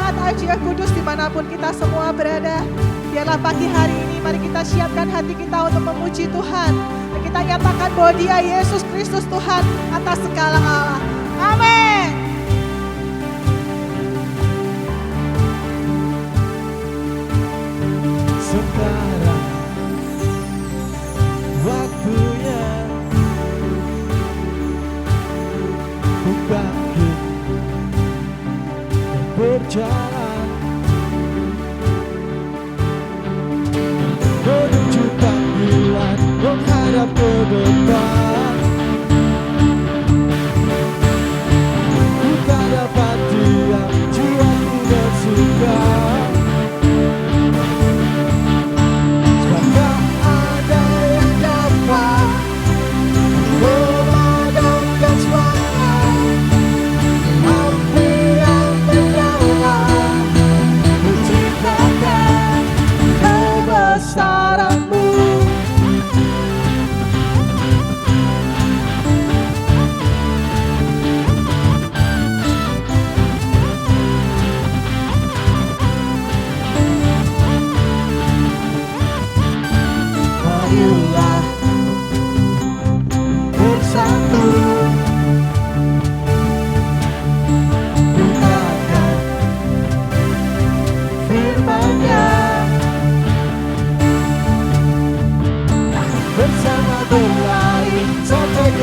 jemaat Aji yang kudus dimanapun kita semua berada. Biarlah pagi hari ini mari kita siapkan hati kita untuk memuji Tuhan. Dan kita nyatakan bahwa Dia Yesus Kristus Tuhan atas segala Allah. Amin. Sekarang waktunya ku bangkit dan berjalan menuju panggilan menghadap ke depan. Ku tak dapat diam, jiwaku bersuka.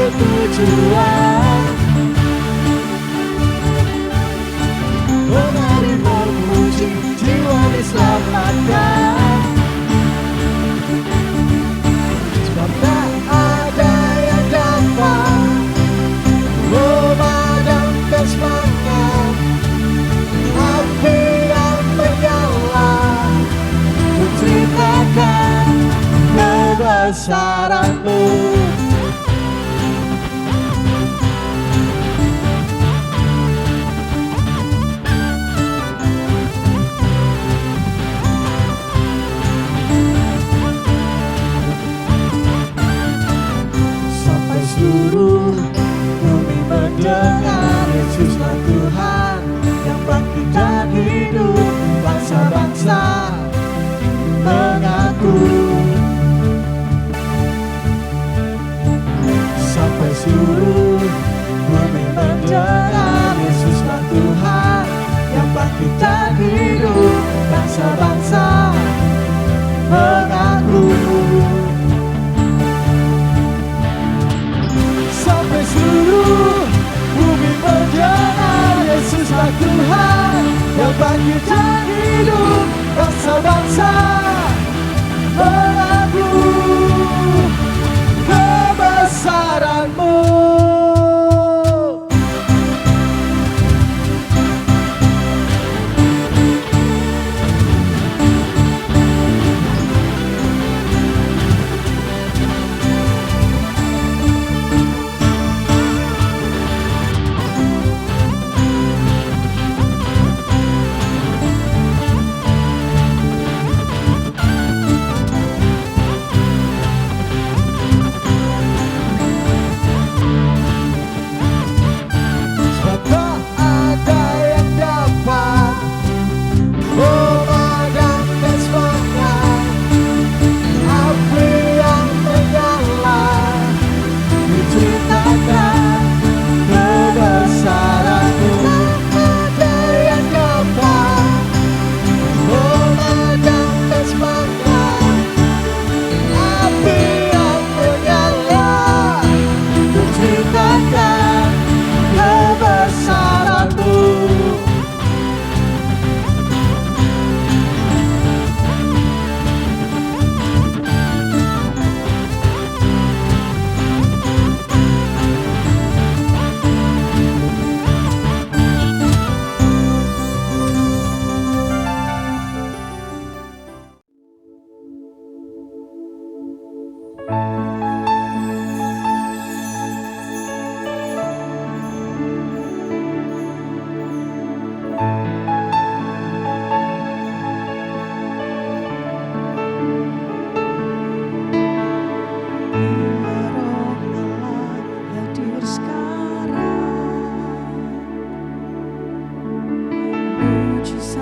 Tujuan menari memuji, jiwa diselamatkan. Sebab tak ada yang dapat memadamkan semangat api yang menyala. Ku ceritakan kebesaran-Mu. Seluruh bumi mendengar Yesuslah Tuhan yang bangkit dan hidup. Bangsa-bangsa mengaku. Sampai seluruh bumi mendengar Yesuslah Tuhan yang bangkit dan hidup. Bangsa-bangsa mengaku. Seluruh bumi mendengar Yesuslah Tuhan yang bangkit dan hidup. Bangsa-bangsa mengaku kebesaran-Mu.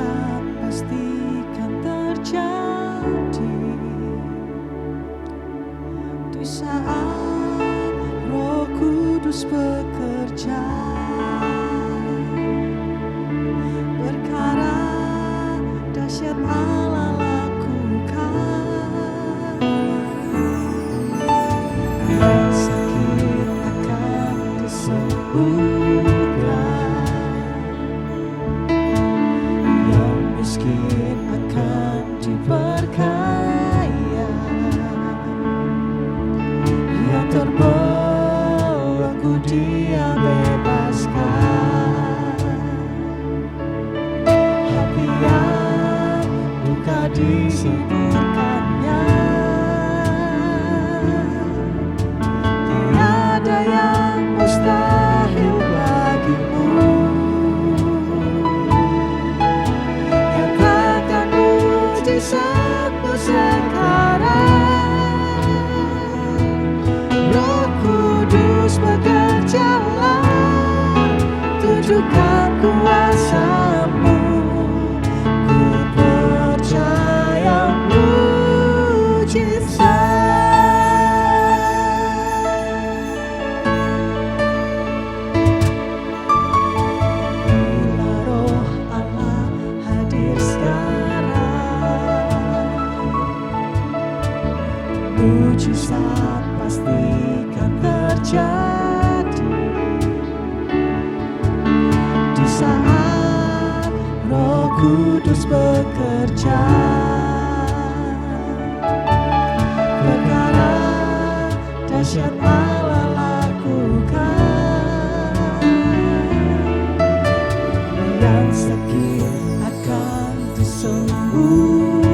Mujizat pastikan terjadi di saat Roh Kudus bekerja. Perkara dahsyat Allah lakukan. Yang sakit akan disembuhkan, yang miskin akan diberkaya, yang terbelenggu Dia bebaskan, hati yang duka disiburkannya. Tiada yang mustahil bagimu. Nyatakan mujizatmu sekarang. Roh Kudus bekerjalah, tunjukkan kuasa-Mu. Ku percaya mujizat. Bila Roh Allah hadir sekarang, mujizat pastikan terjadi di saat Roh Kudus bekerja. Perkara dahsyat Allah lakukan, yang sakit akan disembuhkan,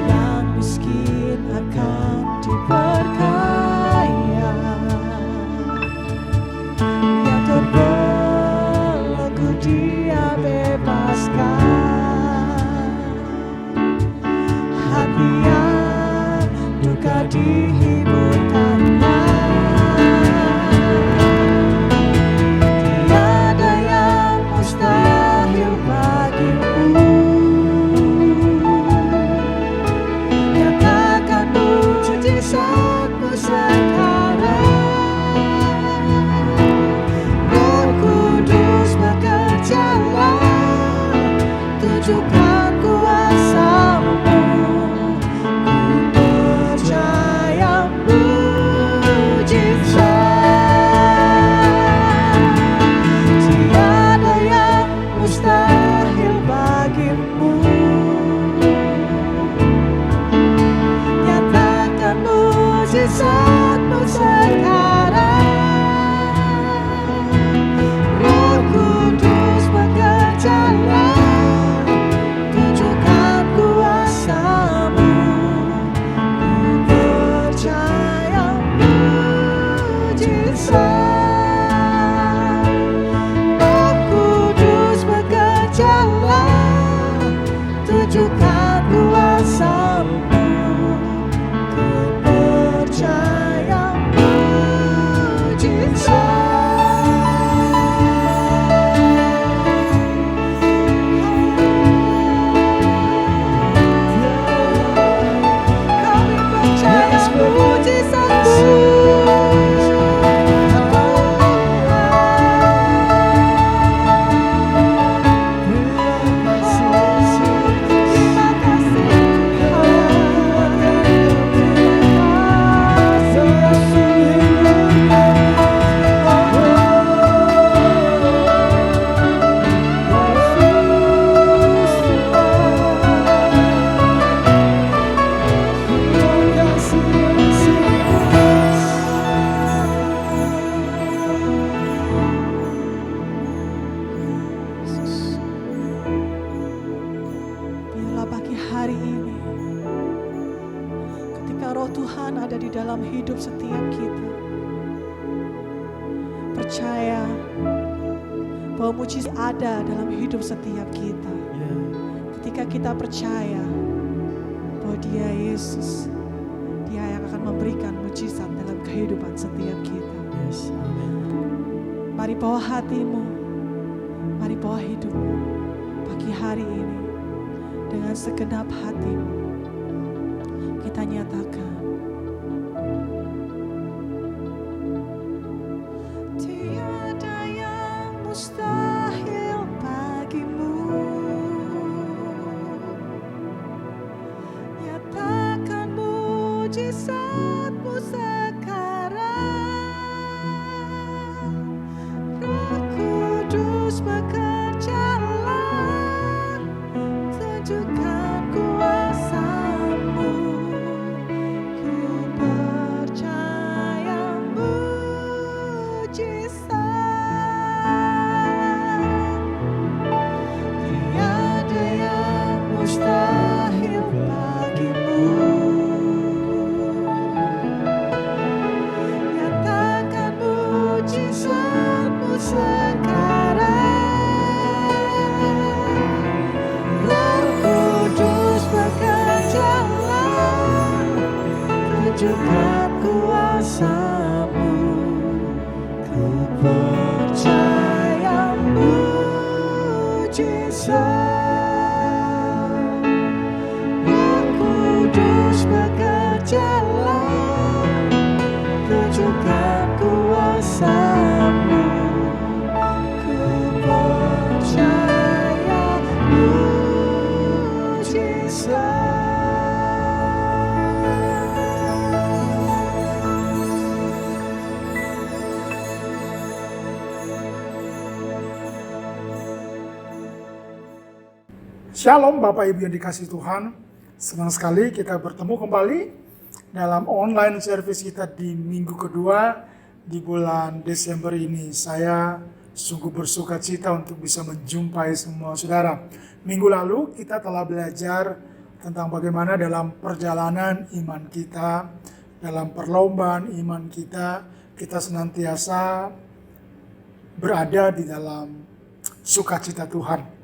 yang miskin akan diberkaya, yang terbelenggu Dia bebaskan, hati yang duka dihiburkannya. Tiada yang mustahil bagimu. Nyatakan mujizatmu sekarang. Roh Kudus bekerjalah, tunjukkan kuasa-Mu. Ku percaya mujizat. Tiada yang mustahil bagimu. Nyatakan mujizatmu sekarang. Roh Kudus bekerjalah, tunjukkan kuasa-Mu. Ku percaya mujizat. Roh Kudus bekerjalah, tunjukkan kuasa-Mu. Ku percaya Kami percaya mujizat-Mu. Terima kasih Biarlah pagi hari ini, ketika Roh Tuhan ada di dalam hidup setiap kita, percaya bahwa mujizat ada dalam hidup setiap kita. Ketika kita percaya bahwa Dia Yesus, Dia yang akan memberikan mujizat dalam kehidupan setiap kita. Mari bawa hatimu, bawah hidupmu pagi hari ini. Dengan segenap hatimu kita nyatakan, tiada yang mustahil bagimu. Nyatakan mujizatmu sekarang. Roh Kudus bekerjalah, tunjukkan kuasa-Mu. Ku percaya mujizat. Tiada yang mustahil bagimu. Nyatakan mujizat-Mu sekarang. Roh Kudus bekerjalah, tunjukkan kuasa-Mu. Ku percaya mujizat. Roh Kudus bekerjalah, tunjukkan kuasa-Mu. Ku percaya mujizat. Shalom Bapak Ibu yang dikasihi Tuhan. Senang sekali kita bertemu kembali dalam online service kita di minggu kedua di bulan Desember ini. Saya sungguh bersuka cita untuk bisa menjumpai semua saudara. Minggu lalu kita telah belajar tentang bagaimana dalam perjalanan iman kita, dalam perlombaan iman kita, kita senantiasa berada di dalam sukacita Tuhan.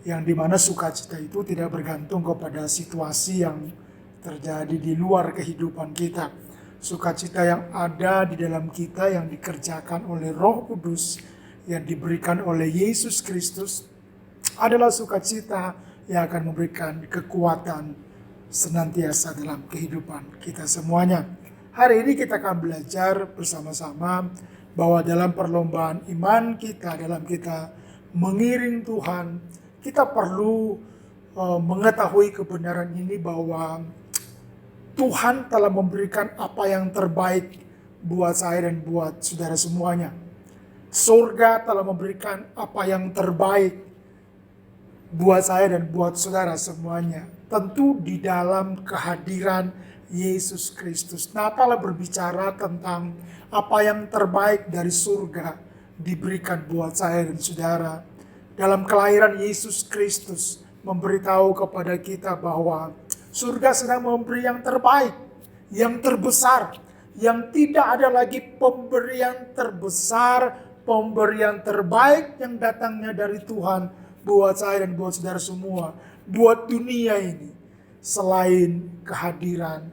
Yang dimana sukacita itu tidak bergantung kepada situasi yang terjadi di luar kehidupan kita. Sukacita yang ada di dalam kita yang dikerjakan oleh Roh Kudus yang diberikan oleh Yesus Kristus adalah sukacita yang akan memberikan kekuatan senantiasa dalam kehidupan kita semuanya. Hari ini kita akan belajar bersama-sama bahwa dalam perlombaan iman kita, dalam kita mengiring Tuhan, kita perlu mengetahui kebenaran ini bahwa Tuhan telah memberikan apa yang terbaik buat saya dan buat saudara semuanya. Surga telah memberikan apa yang terbaik buat saya dan buat saudara semuanya. Tentu di dalam kehadiran Yesus Kristus. Natal berbicara tentang apa yang terbaik dari surga diberikan buat saya dan saudara. Dalam kelahiran Yesus Kristus memberitahu kepada kita bahwa surga sedang memberi yang terbaik, yang terbesar, yang tidak ada lagi pemberian terbesar, pemberian terbaik yang datangnya dari Tuhan buat saya dan buat saudara semua, buat dunia ini, selain kehadiran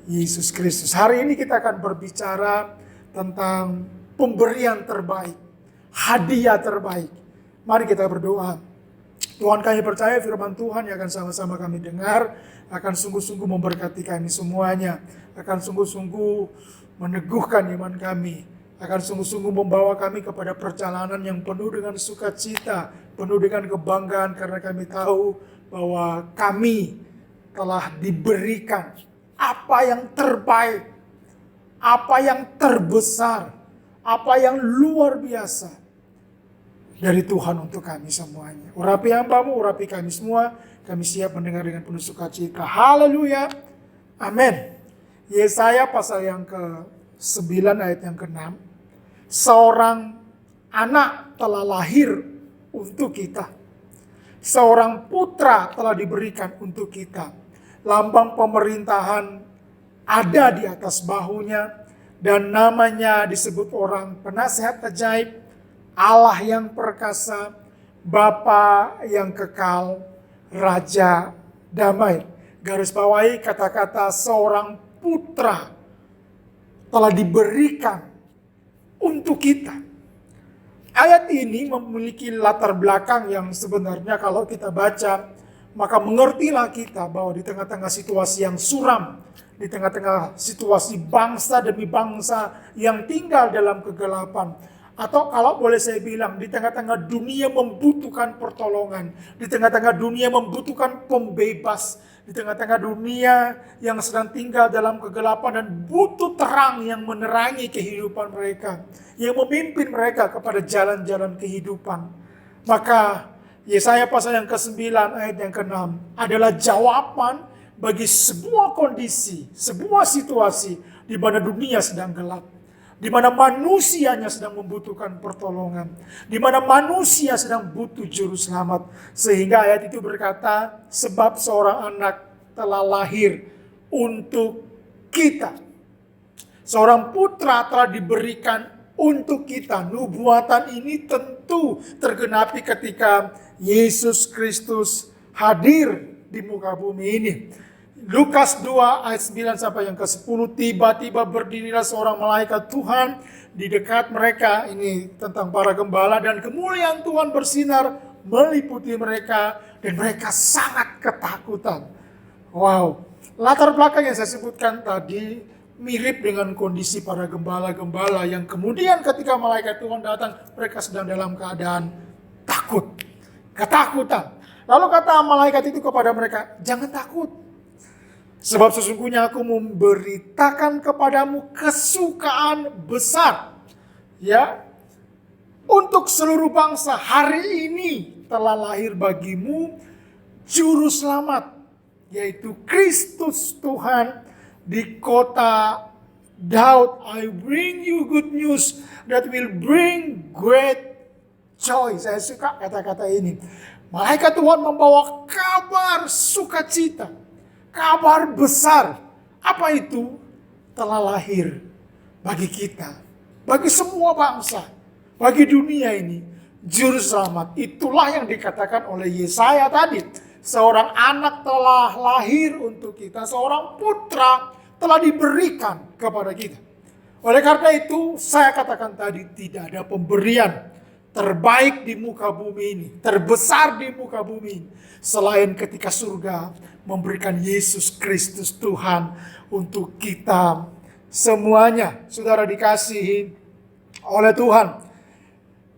Yesus Kristus. Hari ini kita akan berbicara tentang pemberian terbaik, hadiah terbaik. Mari kita berdoa. Tuhan, kami percaya firman Tuhan yang akan sama-sama kami dengar akan sungguh-sungguh memberkati kami semuanya, akan sungguh-sungguh meneguhkan iman kami, akan sungguh-sungguh membawa kami kepada perjalanan yang penuh dengan sukacita, penuh dengan kebanggaan karena kami tahu bahwa kami telah diberikan apa yang terbaik, apa yang terbesar, apa yang luar biasa dari Tuhan untuk kami semuanya. Urapi hamba-Mu, urapi kami semua. Kami siap mendengar dengan penuh sukacita. Haleluya. Amin. Yesaya pasal yang ke-9 ayat yang ke-6. Seorang anak telah lahir untuk kita. Seorang putra telah diberikan untuk kita. Lambang pemerintahan ada di atas bahunya. Dan namanya disebut orang penasihat ajaib, Allah yang perkasa, Bapa yang kekal, Raja damai. Garis bawahi kata-kata seorang putra telah diberikan untuk kita. Ayat ini memiliki latar belakang yang sebenarnya kalau kita baca, maka mengertilah kita bahwa di tengah-tengah situasi yang suram, di tengah-tengah situasi bangsa demi bangsa yang tinggal dalam kegelapan, atau kalau boleh saya bilang, di tengah-tengah dunia membutuhkan pertolongan, di tengah-tengah dunia membutuhkan pembebas, di tengah-tengah dunia yang sedang tinggal dalam kegelapan dan butuh terang yang menerangi kehidupan mereka, yang memimpin mereka kepada jalan-jalan kehidupan. Maka Yesaya pasal yang ke-9 ayat yang ke-6 adalah jawaban bagi sebuah kondisi, sebuah situasi di mana dunia sedang gelap, di mana manusianya sedang membutuhkan pertolongan, di mana manusia sedang butuh juru selamat. Sehingga ayat itu berkata, sebab seorang anak telah lahir untuk kita, seorang putra telah diberikan untuk kita. Nubuatan ini tentu tergenapi ketika Yesus Kristus hadir di muka bumi ini. Lukas 2 ayat 9 sampai yang ke-10, tiba-tiba berdirilah seorang malaikat Tuhan di dekat mereka. Ini tentang para gembala, dan kemuliaan Tuhan bersinar meliputi mereka dan mereka sangat ketakutan. Wow, latar belakang yang saya sebutkan tadi mirip dengan kondisi para gembala-gembala yang kemudian ketika malaikat Tuhan datang, mereka sedang dalam keadaan takut, ketakutan. Lalu kata malaikat itu kepada mereka, jangan takut. Sebab sesungguhnya aku memberitakan kepadamu kesukaan besar. Ya, untuk seluruh bangsa, hari ini telah lahir bagimu juru selamat, yaitu Kristus Tuhan di kota Daud. I bring you good news that will bring great joy. Saya suka kata-kata ini. Malaikat Tuhan membawa kabar sukacita, kabar besar. Apa itu? Telah lahir bagi kita, bagi semua bangsa, bagi dunia ini, juru selamat. Itulah yang dikatakan oleh Yesaya tadi. Seorang anak telah lahir untuk kita, seorang putra telah diberikan kepada kita. Oleh karena itu, saya katakan tadi, tidak ada pemberian terbaik di muka bumi ini, terbesar di muka bumi ini, selain ketika surga memberikan Yesus Kristus Tuhan untuk kita semuanya. Saudara dikasihi oleh Tuhan.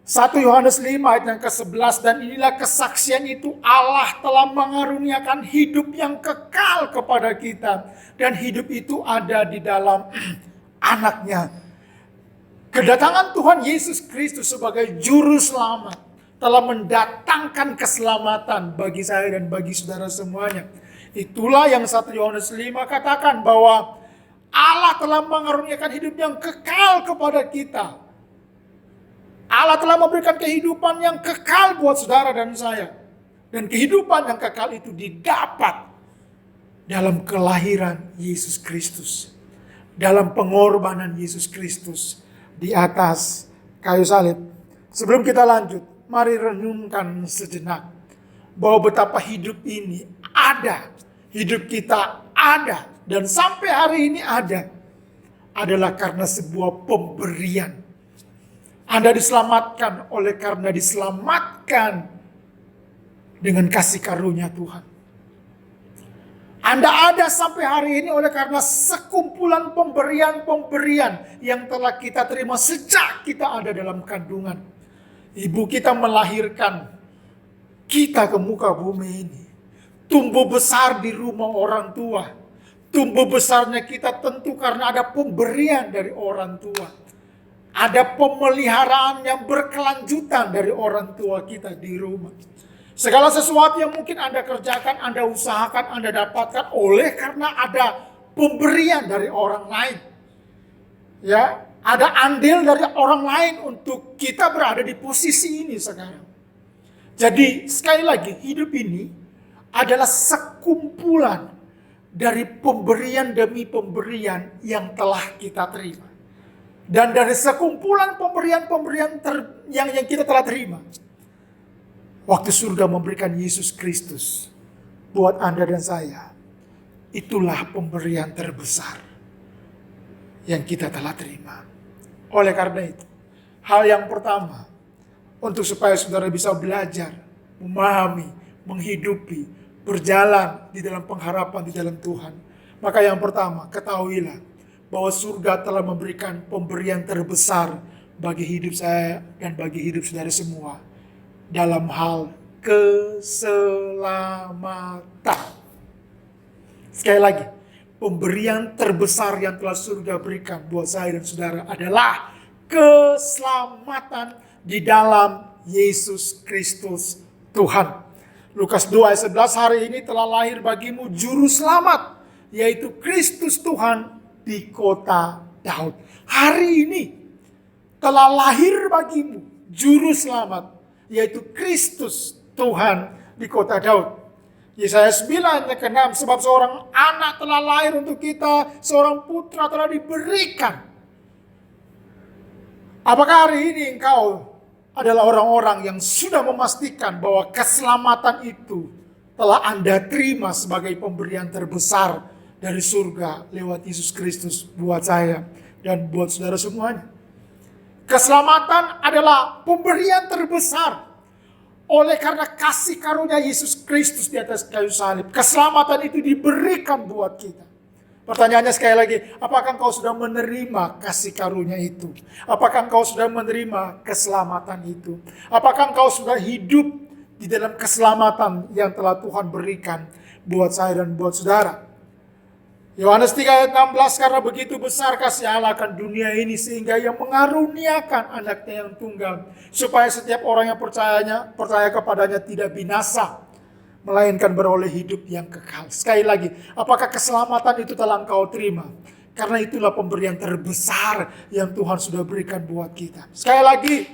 1 Yohanes 5 ayat yang ke-11, dan inilah kesaksian itu, Allah telah mengaruniakan hidup yang kekal kepada kita, dan hidup itu ada di dalam anaknya. Kedatangan Tuhan Yesus Kristus sebagai juru selamat telah mendatangkan keselamatan bagi saya dan bagi saudara semuanya. Itulah yang 1 Yohanes 5 katakan, bahwa Allah telah mengaruniakan hidup yang kekal kepada kita. Allah telah memberikan kehidupan yang kekal buat saudara dan saya. Dan kehidupan yang kekal itu didapat dalam kelahiran Yesus Kristus, dalam pengorbanan Yesus Kristus di atas kayu salib. Sebelum kita lanjut, mari renungkan sejenak bahwa betapa hidup ini ada, hidup kita ada, dan sampai hari ini ada, adalah karena sebuah pemberian. Anda diselamatkan oleh karena diselamatkan dengan kasih karunia Tuhan. Anda ada sampai hari ini oleh karena sekumpulan pemberian-pemberian yang telah kita terima sejak kita ada dalam kandungan. Ibu kita melahirkan kita ke muka bumi ini. Tumbuh besar di rumah orang tua. Tumbuh besarnya kita tentu karena ada pemberian dari orang tua. Ada pemeliharaan yang berkelanjutan dari orang tua kita di rumah. Segala sesuatu yang mungkin Anda kerjakan, Anda usahakan, Anda dapatkan oleh karena ada pemberian dari orang lain. Ya, ada andil dari orang lain untuk kita berada di posisi ini sekarang. Jadi sekali lagi, hidup ini adalah sekumpulan dari pemberian demi pemberian yang telah kita terima. Dan dari sekumpulan pemberian-pemberian yang kita telah terima, waktu surga memberikan Yesus Kristus buat Anda dan saya, itulah pemberian terbesar yang kita telah terima. Oleh karena itu, hal yang pertama, untuk supaya saudara bisa belajar, memahami, menghidupi, berjalan di dalam pengharapan di dalam Tuhan. Maka yang pertama, ketahuilah bahwa surga telah memberikan pemberian terbesar bagi hidup saya dan bagi hidup saudara semua dalam hal keselamatan. Sekali lagi, pemberian terbesar yang telah surga berikan buat saya dan saudara adalah keselamatan di dalam Yesus Kristus Tuhan. Lukas 2 ayat 11, hari ini telah lahir bagimu juru selamat, yaitu Kristus Tuhan di kota Daud. Hari ini telah lahir bagimu juru selamat, yaitu Kristus Tuhan di kota Daud. Yesaya 9 ayat ke-6, sebab seorang anak telah lahir untuk kita, seorang putra telah diberikan. Apakah hari ini engkau adalah orang-orang yang sudah memastikan bahwa keselamatan itu telah Anda terima sebagai pemberian terbesar dari surga lewat Yesus Kristus buat saya dan buat saudara semuanya? Keselamatan adalah pemberian terbesar oleh karena kasih karunia Yesus Kristus di atas kayu salib. Keselamatan itu diberikan buat kita. Pertanyaannya sekali lagi, apakah engkau sudah menerima kasih karunia itu? Apakah engkau sudah menerima keselamatan itu? Apakah engkau sudah hidup di dalam keselamatan yang telah Tuhan berikan buat saya dan buat saudara? Yohanes 3 ayat 16, karena begitu besar kasih Allah akan dunia ini sehingga Ia mengaruniakan anaknya yang tunggal, supaya setiap orang yang percaya kepadanya tidak binasa, melainkan beroleh hidup yang kekal. Sekali lagi, apakah keselamatan itu telah engkau terima? Karena itulah pemberian terbesar yang Tuhan sudah berikan buat kita. Sekali lagi,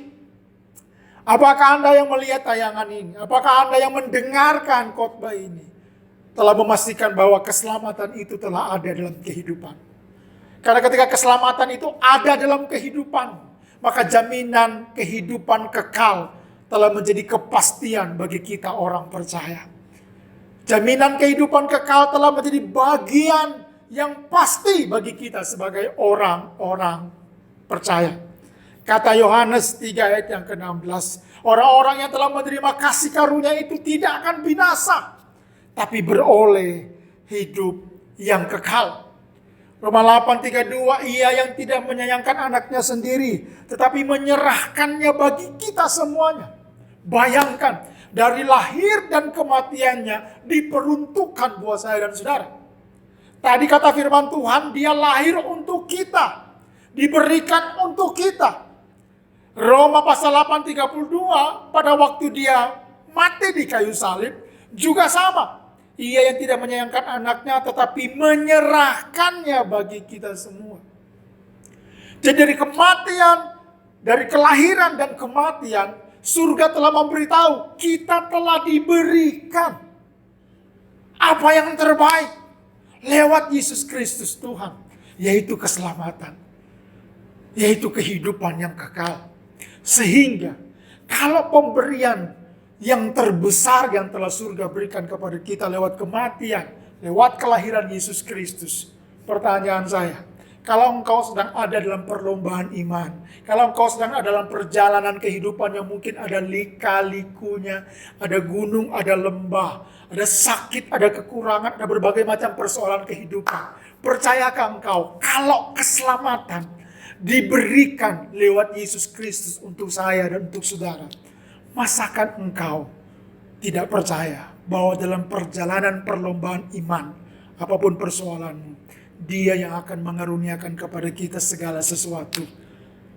apakah Anda yang melihat tayangan ini? Apakah Anda yang mendengarkan khotbah ini telah memastikan bahwa keselamatan itu telah ada dalam kehidupan? Karena ketika keselamatan itu ada dalam kehidupan, maka jaminan kehidupan kekal telah menjadi kepastian bagi kita orang percaya. Jaminan kehidupan kekal telah menjadi bagian yang pasti bagi kita sebagai orang-orang percaya. Kata Yohanes 3 ayat yang ke-16, orang-orang yang telah menerima kasih karunia itu tidak akan binasa, tapi beroleh hidup yang kekal. Roma 8:32, Ia yang tidak menyayangkan anaknya sendiri, tetapi menyerahkannya bagi kita semuanya. Bayangkan, dari lahir dan kematiannya diperuntukkan buat saya dan saudara. Tadi kata firman Tuhan, Dia lahir untuk kita, diberikan untuk kita. Roma pasal 8:32, pada waktu Dia mati di kayu salib, juga sama. Ia yang tidak menyayangkan anaknya, tetapi menyerahkannya bagi kita semua. Jadi dari kematian, dari kelahiran dan kematian, surga telah memberitahu kita telah diberikan apa yang terbaik lewat Yesus Kristus Tuhan, yaitu keselamatan, yaitu kehidupan yang kekal. Sehingga kalau pemberian yang terbesar yang telah surga berikan kepada kita lewat kematian, lewat kelahiran Yesus Kristus, pertanyaan saya, kalau engkau sedang ada dalam perlombaan iman, kalau engkau sedang ada dalam perjalanan kehidupan yang mungkin ada lika-likunya, ada gunung, ada lembah, ada sakit, ada kekurangan, ada berbagai macam persoalan kehidupan, percayakah engkau kalau keselamatan diberikan lewat Yesus Kristus untuk saya dan untuk saudara? Masakan engkau tidak percaya bahwa dalam perjalanan perlombaan iman, apapun persoalanmu, Dia yang akan mengaruniakan kepada kita segala sesuatu.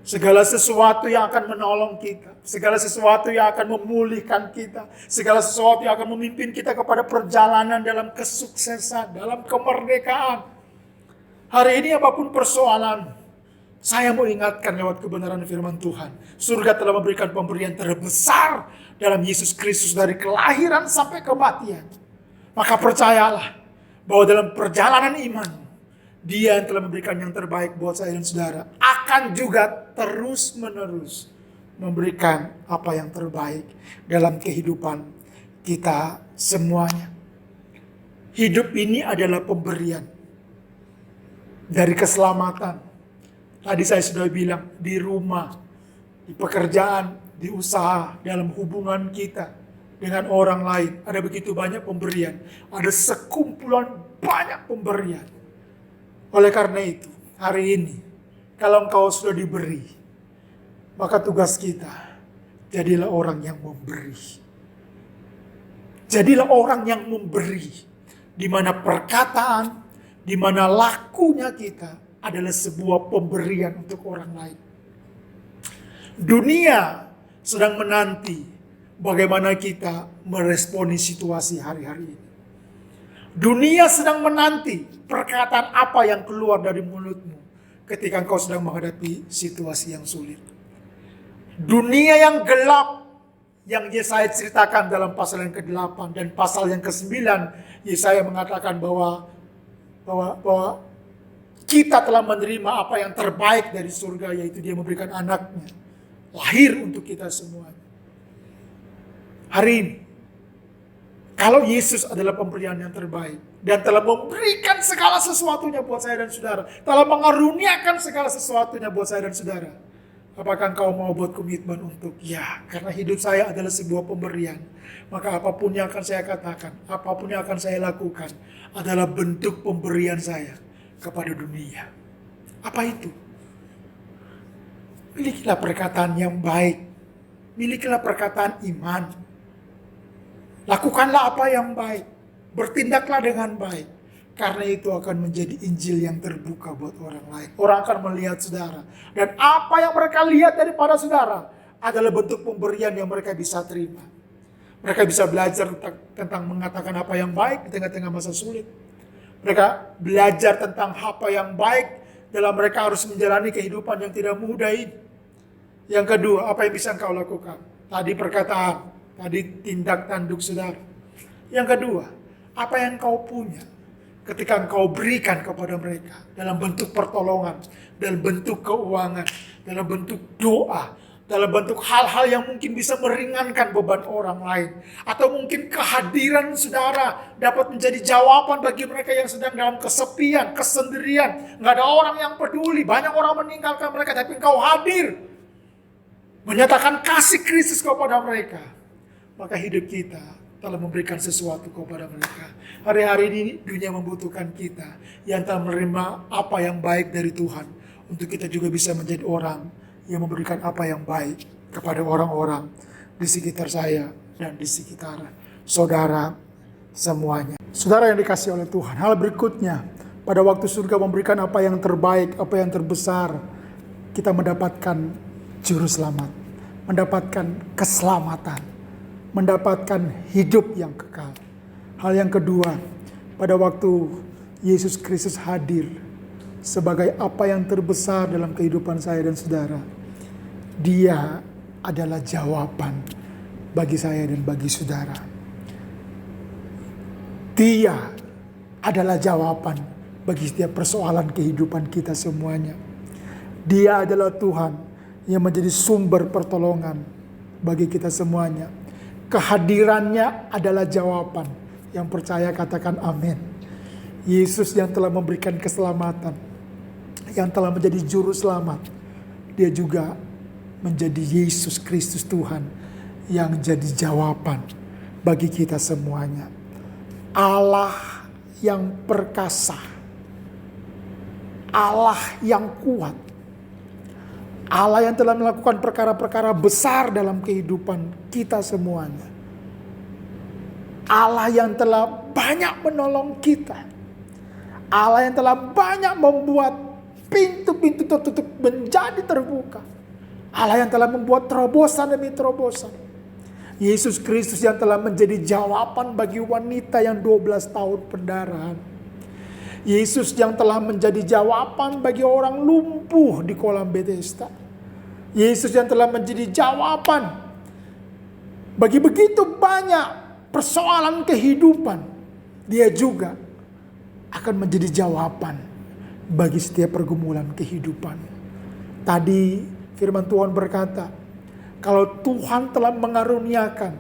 Segala sesuatu yang akan menolong kita. Segala sesuatu yang akan memulihkan kita. Segala sesuatu yang akan memimpin kita kepada perjalanan dalam kesuksesan, dalam kemerdekaan. Hari ini apapun persoalan, saya mau ingatkan lewat kebenaran firman Tuhan. Surga telah memberikan pemberian terbesar dalam Yesus Kristus dari kelahiran sampai kematian. Maka percayalah bahwa dalam perjalanan iman, Dia yang telah memberikan yang terbaik buat saya dan saudara akan juga terus-menerus memberikan apa yang terbaik dalam kehidupan kita semuanya. Hidup ini adalah pemberian dari keselamatan. Tadi saya sudah bilang, di rumah, di pekerjaan, di usaha, dalam hubungan kita dengan orang lain. Ada begitu banyak pemberian. Ada sekumpulan banyak pemberian. Oleh karena itu, hari ini, kalau engkau sudah diberi, maka tugas kita, jadilah orang yang memberi. Jadilah orang yang memberi. Di mana perkataan, di mana lakunya kita adalah sebuah pemberian untuk orang lain. Dunia sedang menanti bagaimana kita meresponi situasi hari-hari ini. Dunia sedang menanti perkataan apa yang keluar dari mulutmu ketika engkau sedang menghadapi situasi yang sulit. Dunia yang gelap yang Yesaya ceritakan dalam pasal yang ke-8 dan pasal yang ke-9, Yesaya mengatakan bahwa kita telah menerima apa yang terbaik dari surga, yaitu Dia memberikan anaknya lahir untuk kita semuanya. Hari ini, kalau Yesus adalah pemberian yang terbaik dan telah memberikan segala sesuatunya buat saya dan saudara, telah mengaruniakan segala sesuatunya buat saya dan saudara, apakah engkau mau buat komitmen untuk karena hidup saya adalah sebuah pemberian, maka apapun yang akan saya katakan, apapun yang akan saya lakukan adalah bentuk pemberian saya kepada dunia. Apa itu? Milikilah perkataan yang baik. Milikilah perkataan iman. Lakukanlah apa yang baik. Bertindaklah dengan baik. Karena itu akan menjadi Injil yang terbuka buat orang lain. Orang akan melihat saudara. Dan apa yang mereka lihat daripada saudara adalah bentuk pemberian yang mereka bisa terima. Mereka bisa belajar tentang mengatakan apa yang baik di tengah-tengah masa sulit. Mereka belajar tentang apa yang baik dalam mereka harus menjalani kehidupan yang tidak mudah ini. Yang kedua, apa yang bisa engkau lakukan? Tadi perkataan, tadi tindak tanduk saudara. Yang kedua, apa yang engkau punya ketika engkau berikan kepada mereka dalam bentuk pertolongan, dalam bentuk keuangan, dalam bentuk doa, dalam bentuk hal-hal yang mungkin bisa meringankan beban orang lain, atau mungkin kehadiran saudara dapat menjadi jawaban bagi mereka yang sedang dalam kesepian, kesendirian, nggak ada orang yang peduli, banyak orang meninggalkan mereka, tapi engkau hadir menyatakan kasih Kristus kepada mereka, maka hidup kita telah memberikan sesuatu kepada mereka. Hari-hari ini dunia membutuhkan kita yang telah menerima apa yang baik dari Tuhan, untuk kita juga bisa menjadi orang yang memberikan apa yang baik kepada orang-orang di sekitar saya dan di sekitar saudara semuanya. Saudara yang dikasihi oleh Tuhan, hal berikutnya, pada waktu surga memberikan apa yang terbaik, apa yang terbesar, kita mendapatkan juru selamat, mendapatkan keselamatan, mendapatkan hidup yang kekal. Hal yang kedua, pada waktu Yesus Kristus hadir sebagai apa yang terbesar dalam kehidupan saya dan saudara, Dia adalah jawaban bagi saya dan bagi saudara. Dia adalah jawaban bagi setiap persoalan kehidupan kita semuanya. Dia adalah Tuhan yang menjadi sumber pertolongan bagi kita semuanya. Kehadirannya adalah jawaban. Yang percaya katakan amin. Yesus yang telah memberikan keselamatan, yang telah menjadi juru selamat, Dia juga menjadi Yesus Kristus Tuhan yang jadi jawaban bagi kita semuanya. Allah yang perkasa, Allah yang kuat, Allah yang telah melakukan perkara-perkara besar dalam kehidupan kita semuanya. Allah yang telah banyak menolong kita. Allah yang telah banyak membuat pintu-pintu tertutup menjadi terbuka. Allah yang telah membuat terobosan demi terobosan. Yesus Kristus yang telah menjadi jawaban bagi wanita yang 12 tahun pendarahan. Yesus yang telah menjadi jawaban bagi orang lumpuh di kolam Bethesda. Yesus yang telah menjadi jawaban bagi begitu banyak persoalan kehidupan. Dia juga akan menjadi jawaban bagi setiap pergumulan kehidupan. Tadi firman Tuhan berkata, kalau Tuhan telah mengaruniakan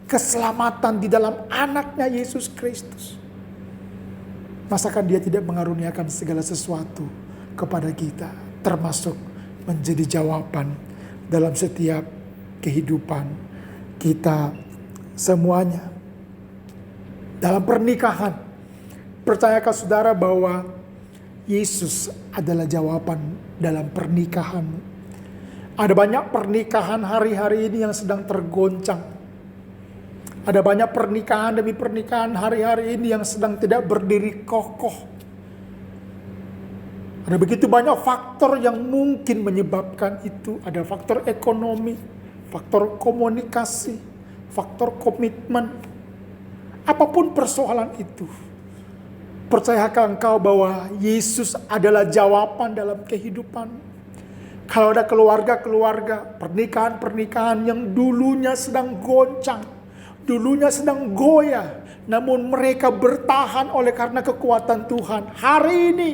keselamatan di dalam anaknya Yesus Kristus, masakan Dia tidak mengaruniakan segala sesuatu kepada kita, termasuk menjadi jawaban dalam setiap kehidupan kita semuanya. Dalam pernikahan, percayakah saudara bahwa Yesus adalah jawaban dalam pernikahanmu? Ada banyak pernikahan hari-hari ini yang sedang tergoncang. Ada banyak pernikahan demi pernikahan hari-hari ini yang sedang tidak berdiri kokoh. Ada begitu banyak faktor yang mungkin menyebabkan itu. Ada faktor ekonomi, faktor komunikasi, faktor komitmen. Apapun persoalan itu, percayakah engkau bahwa Yesus adalah jawaban dalam kehidupan? Kalau ada keluarga-keluarga, pernikahan-pernikahan yang dulunya sedang goncang, dulunya sedang goyah, namun mereka bertahan oleh karena kekuatan Tuhan. Hari ini,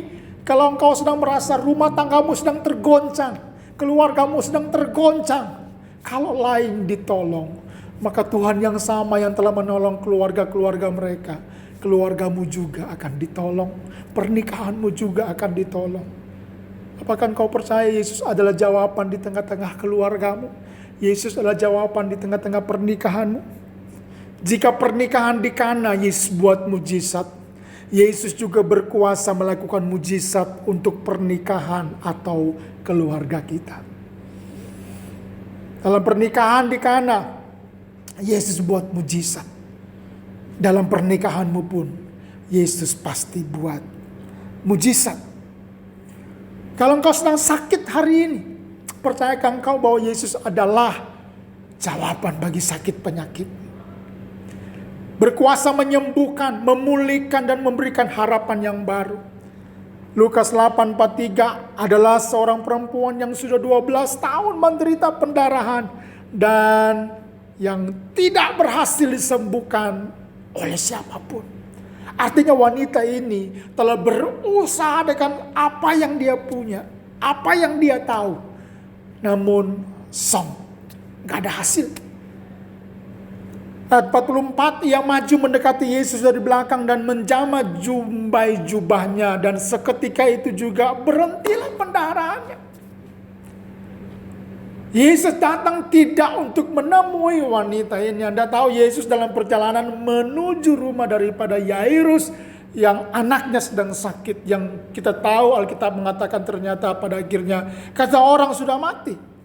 kalau engkau sedang merasa rumah tanggamu sedang tergoncang, keluargamu sedang tergoncang, kalau lain ditolong, maka Tuhan yang sama yang telah menolong keluarga-keluarga mereka, keluargamu juga akan ditolong, pernikahanmu juga akan ditolong. Apakah engkau percaya Yesus adalah jawaban di tengah-tengah keluargamu? Yesus adalah jawaban di tengah-tengah pernikahanmu? Jika pernikahan di Kana, Yesus buat mujizat, Yesus juga berkuasa melakukan mujizat untuk pernikahan atau keluarga kita. Dalam pernikahan di Kana, Yesus buat mujizat. Dalam pernikahanmu pun, Yesus pasti buat mujizat. Kalau engkau sedang sakit hari ini, percayakah engkau bahwa Yesus adalah jawaban bagi sakit penyakit? Berkuasa menyembuhkan, memulihkan, dan memberikan harapan yang baru. Lukas 8:43 adalah seorang perempuan yang sudah 12 tahun menderita pendarahan dan yang tidak berhasil disembuhkan oleh siapapun. Artinya wanita ini telah berusaha dengan apa yang dia punya, apa yang dia tahu. Namun gak ada hasil. Ayat 44, ia maju mendekati Yesus dari belakang dan menjamah jubahnya, dan seketika itu juga berhentilah pendarahannya. Yesus datang tidak untuk menemui wanita ini. Anda tahu Yesus dalam perjalanan menuju rumah daripada Yairus yang anaknya sedang sakit. Yang kita tahu Alkitab mengatakan ternyata pada akhirnya kata orang sudah mati.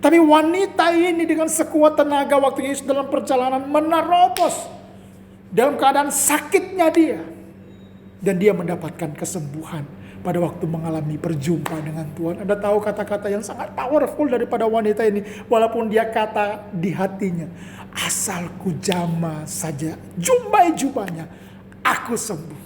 Tapi wanita ini dengan sekuat tenaga waktu Yesus dalam perjalanan menerobos dalam keadaan sakitnya dia. Dan dia mendapatkan kesembuhan pada waktu mengalami perjumpaan dengan Tuhan. Anda tahu kata-kata yang sangat powerful daripada wanita ini. Walaupun dia kata di hatinya, asal ku jamah saja, jumpai jubahnya, aku sembuh.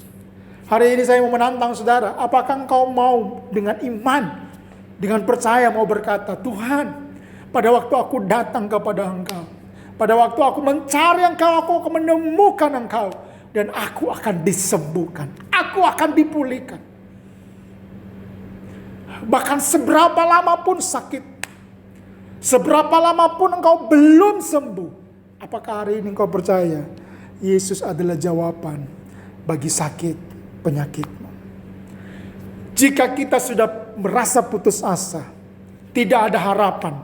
Hari ini saya mau menantang saudara, apakah engkau mau dengan iman, dengan percaya mau berkata, Tuhan, pada waktu aku datang kepada engkau, pada waktu aku mencari engkau, aku akan menemukan engkau, dan aku akan disembuhkan, aku akan dipulihkan. Bahkan seberapa lama pun sakit, seberapa lama pun engkau belum sembuh, apakah hari ini engkau percaya Yesus adalah jawaban bagi sakit penyakitmu? Jika kita sudah merasa putus asa, tidak ada harapan,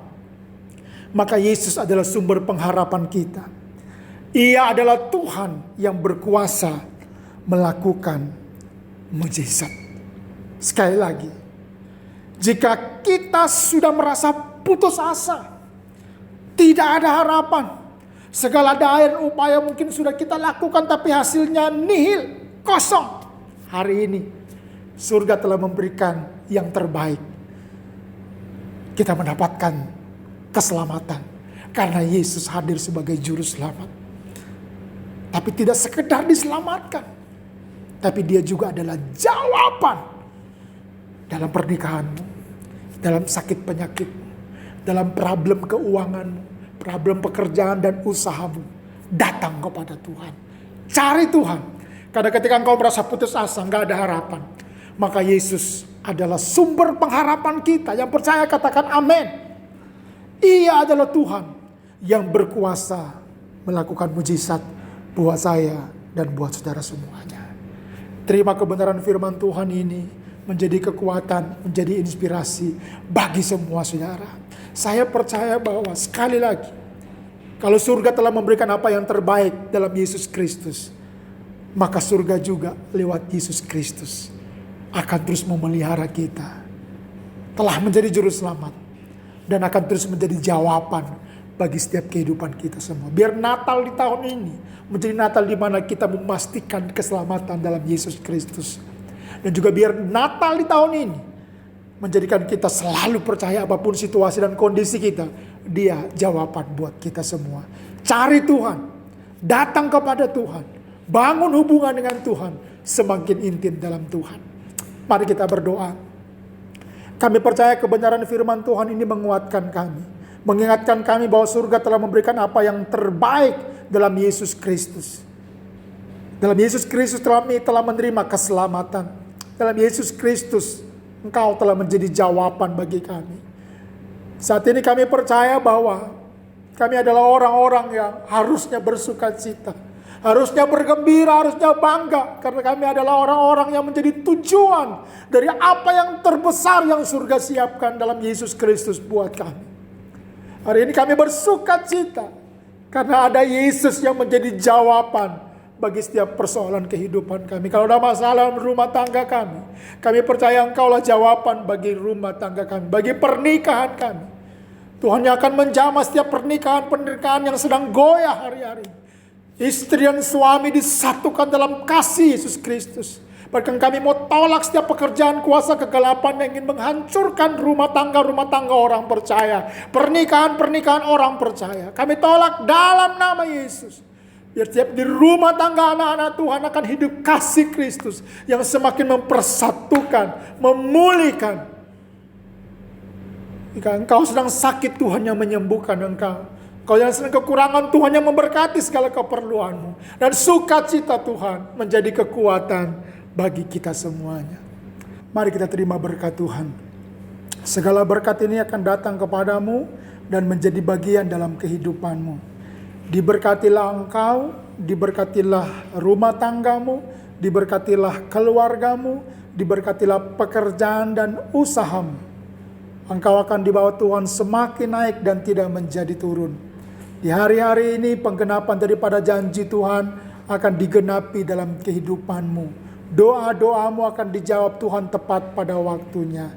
maka Yesus adalah sumber pengharapan kita. Ia adalah Tuhan yang berkuasa melakukan mujizat. Sekali lagi, jika kita sudah merasa putus asa, tidak ada harapan, segala daya dan upaya mungkin sudah kita lakukan tapi hasilnya nihil, kosong. Hari ini surga telah memberikan yang terbaik. Kita mendapatkan keselamatan karena Yesus hadir sebagai juru selamat. Tapi tidak sekedar diselamatkan, tapi dia juga adalah jawaban dalam pernikahanmu, dalam sakit penyakitmu, dalam problem keuanganmu, problem pekerjaan dan usahamu. Datang kepada Tuhan, cari Tuhan. Karena ketika engkau merasa putus asa, enggak ada harapan, maka Yesus adalah sumber pengharapan kita. Yang percaya katakan amin. Ia adalah Tuhan yang berkuasa melakukan mujizat buat saya dan buat saudara semuanya. Terima kebenaran firman Tuhan ini menjadi kekuatan, menjadi inspirasi bagi semua saudara. Saya percaya bahwa sekali lagi, kalau surga telah memberikan apa yang terbaik dalam Yesus Kristus, maka surga juga lewat Yesus Kristus akan terus memelihara kita. Telah menjadi juru selamat dan akan terus menjadi jawaban bagi setiap kehidupan kita semua. Biar Natal di tahun ini menjadi Natal di mana kita memastikan keselamatan dalam Yesus Kristus. Dan juga biar Natal di tahun ini menjadikan kita selalu percaya apapun situasi dan kondisi kita, Dia jawaban buat kita semua. Cari Tuhan, datang kepada Tuhan, bangun hubungan dengan Tuhan, semakin intim dalam Tuhan. Mari kita berdoa. Kami percaya kebenaran firman Tuhan ini menguatkan kami, mengingatkan kami bahwa surga telah memberikan apa yang terbaik dalam Yesus Kristus. Dalam Yesus Kristus kami telah menerima keselamatan. Dalam Yesus Kristus Engkau telah menjadi jawaban bagi kami. Saat ini kami percaya bahwa kami adalah orang-orang yang harusnya bersukacita, harusnya bergembira, harusnya bangga. Karena kami adalah orang-orang yang menjadi tujuan dari apa yang terbesar yang surga siapkan dalam Yesus Kristus buat kami. Hari ini kami bersukacita karena ada Yesus yang menjadi jawaban bagi setiap persoalan kehidupan kami. Kalau ada masalah rumah tangga kami percaya Engkaulah jawaban bagi rumah tangga kami, bagi pernikahan kami. Tuhan yang akan menjamah setiap pernikahan yang sedang goyah hari-hari. Istri dan suami disatukan dalam kasih Yesus Kristus. Bahkan kami mau tolak setiap pekerjaan kuasa kegelapan yang ingin menghancurkan rumah tangga orang percaya. Pernikahan orang percaya. Kami tolak dalam nama Yesus. Biar tiap di rumah tangga anak-anak Tuhan akan hidup kasih Kristus yang semakin mempersatukan, memulihkan. Jika engkau sedang sakit, Tuhan yang menyembuhkan engkau. Kau yang sedang kekurangan, Tuhan yang memberkati segala keperluanmu. Dan sukacita Tuhan menjadi kekuatan bagi kita semuanya. Mari kita terima berkat Tuhan. Segala berkat ini akan datang kepadamu dan menjadi bagian dalam kehidupanmu. Diberkatilah engkau, diberkatilah rumah tanggamu, diberkatilah keluargamu, diberkatilah pekerjaan dan usahamu. Engkau akan dibawa Tuhan semakin naik dan tidak menjadi turun. Di hari-hari ini penggenapan daripada janji Tuhan akan digenapi dalam kehidupanmu. Doa-doamu akan dijawab Tuhan tepat pada waktunya.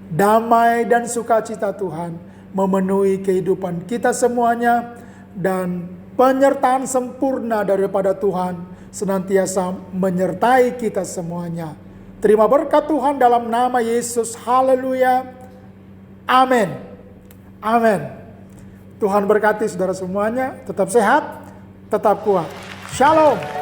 Damai dan sukacita Tuhan memenuhi kehidupan kita semuanya. Dan penyertaan sempurna daripada Tuhan senantiasa menyertai kita semuanya. Terima berkat Tuhan dalam nama Yesus. Haleluya. Amin. Amin. Tuhan berkati saudara semuanya. Tetap sehat, tetap kuat. Shalom.